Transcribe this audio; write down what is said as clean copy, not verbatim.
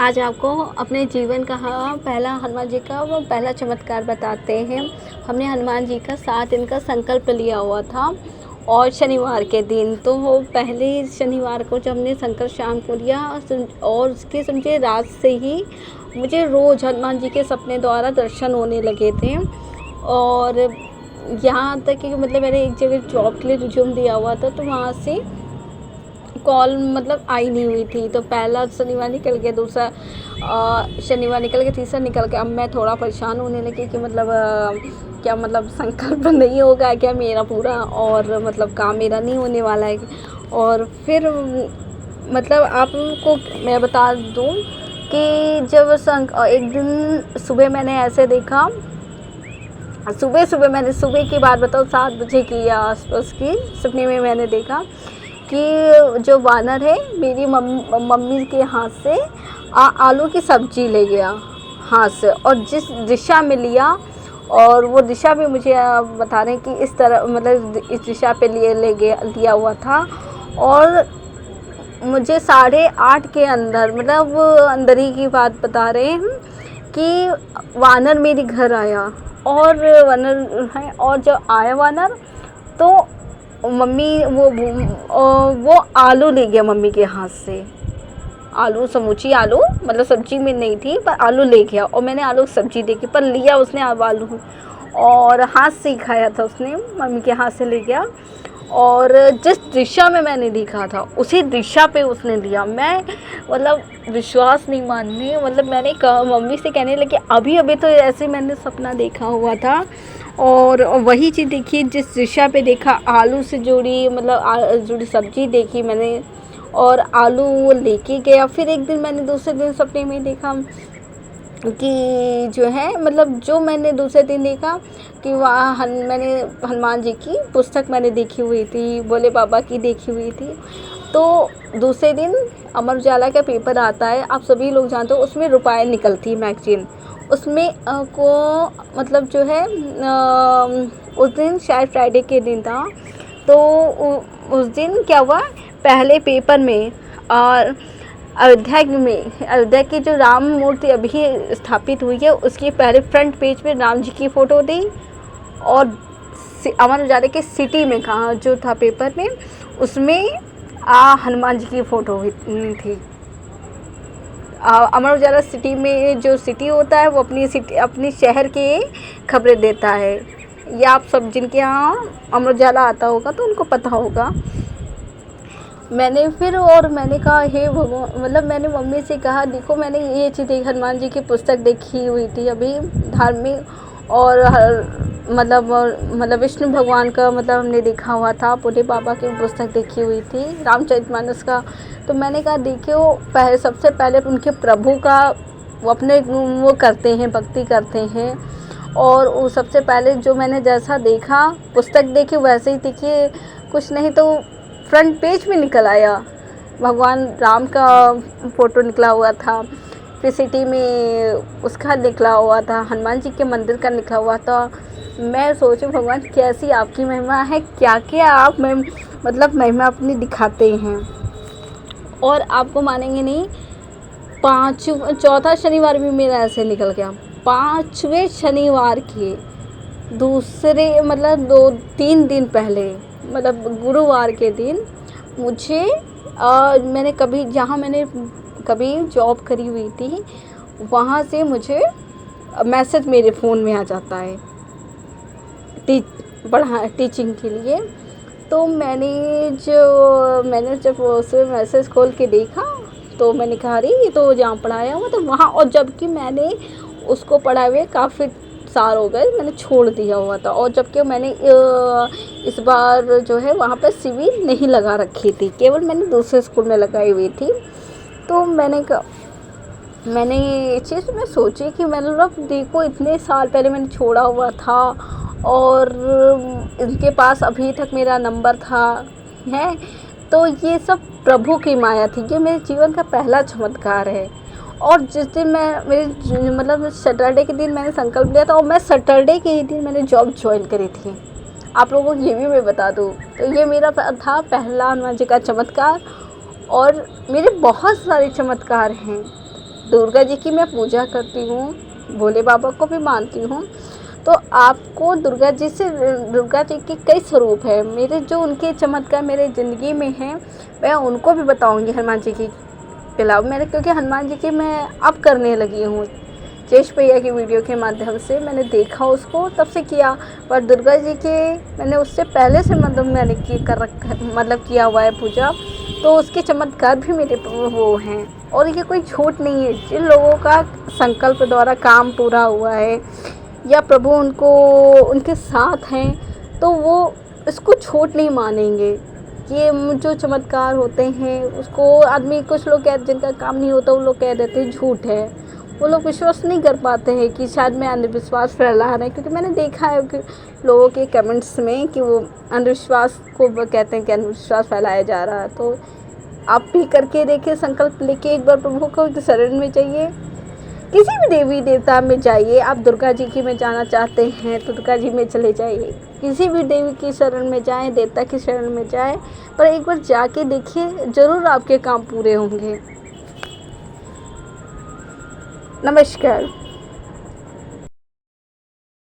आज आपको अपने जीवन का पहला हनुमान जी का वो पहला चमत्कार बताते हैं। हमने हनुमान जी का 7 दिन का संकल्प लिया हुआ था और शनिवार के दिन तो वो पहले शनिवार को जब हमने संकल्प शाम को लिया और उसके समझे रात से ही मुझे रोज़ हनुमान जी के सपने द्वारा दर्शन होने लगे थे। और यहाँ तक कि मतलब मैंने एक जगह जॉब के लिए रिज्यूम दिया हुआ था, तो वहाँ से कॉल मतलब आई नहीं हुई थी। तो पहला शनिवार निकल गया, दूसरा शनिवार निकल गया, तीसरा निकल गया। अब मैं थोड़ा परेशान होने लगी कि मतलब क्या मतलब संकल्प नहीं होगा क्या मेरा पूरा, और मतलब काम मेरा नहीं होने वाला है। और फिर मतलब आपको मैं बता दूं कि जब एक दिन सुबह मैंने ऐसे देखा, सुबह की बात बताऊँ, 7 बजे की या आसपास की सपने में मैंने देखा कि जो वानर है मेरी मम्मी के हाथ से आलू की सब्जी ले गया हाथ से, और जिस दिशा में लिया, और वो दिशा भी मुझे बता रहे हैं कि इस तरह मतलब इस दिशा पे लिया हुआ था। और मुझे 8:30 के अंदर मतलब अंदर ही की बात बता रहे हैं कि वानर मेरे घर आया, और वानर है, और जब आया वानर तो मम्मी वो आलू ले गया मम्मी के हाथ से। आलू समूची आलू मतलब सब्जी में नहीं थी, पर आलू ले गया, और मैंने आलू की सब्जी देखी, पर लिया उसने आलू और हाथ से ही खाया था उसने, मम्मी के हाथ से ले गया। और जिस दिशा में मैंने देखा था उसी दिशा पे उसने लिया। मैं मतलब विश्वास नहीं मानने, मतलब मैंने मम्मी से कहने लगी अभी अभी तो ऐसे मैंने सपना देखा हुआ था, और वही चीज़ देखी जिस दिशा पे देखा, आलू से जुड़ी मतलब जुड़ी सब्जी देखी मैंने, और आलू वो लेके गया। फिर एक दिन मैंने दूसरे दिन सपने में देखा कि जो है मतलब जो मैंने दूसरे दिन देखा कि वहाँ मैंने हनुमान जी की पुस्तक मैंने देखी हुई थी, भोले बाबा की देखी हुई थी। तो दूसरे दिन अमर उजाला का पेपर आता है, आप सभी लोग जानते हो, उसमें रुपए निकलती है मैगजीन, उसमें को मतलब जो है उस दिन शायद फ्राइडे के दिन था। तो उस दिन क्या हुआ, पहले पेपर में और अयोध्या की जो राम मूर्ति अभी स्थापित हुई है उसकी पहले फ्रंट पेज पे राम जी की फ़ोटो दी, और अमर उजाला के सिटी में कहा जो था पेपर में उसमें हनुमान जी की फ़ोटो थी। अमर उजाला सिटी में जो सिटी होता है वो अपनी शहर के खबरें देता है, या आप सब जिनके यहाँ अमर उजाला आता होगा तो उनको पता होगा। मैंने कहा हे भगवान, मतलब मैंने मम्मी से कहा देखो मैंने ये चीज़ देखी, हनुमान जी की पुस्तक देखी हुई थी अभी धार्मिक, और मतलब विष्णु भगवान का मतलब हमने देखा हुआ था, भोले बाबा की पुस्तक देखी हुई थी, रामचरितमानस का। तो मैंने कहा देखो सबसे पहले उनके प्रभु का वो अपने वो करते हैं, भक्ति करते हैं, और वो सबसे पहले जो मैंने जैसा देखा पुस्तक देखी वैसे ही देखिए, कुछ नहीं तो फ्रंट पेज में निकल आया, भगवान राम का फ़ोटो निकला हुआ था, फिर सिटी में उसका निकला हुआ था, हनुमान जी के मंदिर का निकला हुआ था। मैं सोचूं भगवान कैसी आपकी महिमा है, क्या क्या आप मतलब महिमा अपनी दिखाते हैं। और आपको मानेंगे नहीं, चौथा शनिवार भी मेरा ऐसे निकल गया। 5वें शनिवार के दूसरे मतलब 2-3 दिन पहले मतलब गुरुवार के दिन मुझे मैंने कभी जॉब करी हुई थी, वहाँ से मुझे मैसेज मेरे फ़ोन में आ जाता है टीचिंग के लिए। तो मैंने जब उस मैसेज खोल के देखा तो मैंने कहा अरे ये तो जहाँ पढ़ाया हुआ तो वहाँ, और जबकि मैंने उसको पढ़ाए हुए काफ़ी साल हो गए, मैंने छोड़ दिया हुआ था, और जबकि मैंने इस बार जो है वहाँ पर सीवी नहीं लगा रखी थी, केवल मैंने दूसरे स्कूल में लगाई हुई थी। तो मैंने ये चीज़ मैं सोची कि मतलब देखो इतने साल पहले मैंने छोड़ा हुआ था, और इनके पास अभी तक मेरा नंबर था है, तो ये सब प्रभु की माया थी। ये मेरे जीवन का पहला चमत्कार है। और जिस दिन मतलब सैटरडे के दिन मैंने संकल्प लिया था, और मैं सैटरडे के ही दिन मैंने जॉब ज्वाइन करी थी। आप लोगों को ये भी मैं बता दूँ, तो ये मेरा था पहला हनुमान जी का चमत्कार, और मेरे बहुत सारे चमत्कार हैं दुर्गा जी की मैं पूजा करती हूँ, भोले बाबा को भी मानती हूँ। तो आपको दुर्गा जी के कई स्वरूप है, मेरे जो उनके चमत्कार मेरे ज़िंदगी में हैं, मैं उनको भी बताऊँगी हनुमान जी की के अलावा। मेरे क्योंकि हनुमान जी की मैं अब करने लगी हूँ, जयेश भैया की वीडियो के माध्यम से मैंने देखा उसको, तब से किया। पर दुर्गा जी के मैंने उससे पहले से मतलब मैंने किया हुआ है पूजा, तो उसके चमत्कार भी मेरे वो हैं। और ये कोई झूठ नहीं है, जिन लोगों का संकल्प द्वारा काम पूरा हुआ है या प्रभु उनको उनके साथ हैं, तो वो इसको झूठ नहीं मानेंगे। ये जो चमत्कार होते हैं उसको आदमी, कुछ लोग जिनका काम नहीं होता वो लोग कह देते हैं झूठ है, वो लोग विश्वास नहीं कर पाते हैं कि शायद मैं अंधविश्वास फैला रहे हैं। क्योंकि मैंने देखा है कि लोगों के कमेंट्स में कि वो अंधविश्वास को कहते हैं कि अंधविश्वास फैलाया जा रहा है। तो आप भी करके देखिए, संकल्प लेके एक बार प्रभु को शरण में जाइए, किसी भी देवी देवता में जाइए। आप दुर्गा जी की में जाना चाहते हैं तो दुर्गा जी में चले जाइए, किसी भी देवी की शरण में जाएं, देवता की शरण में जाएं, पर एक बार जाके देखिए, ज़रूर आपके काम पूरे होंगे। नमस्कार।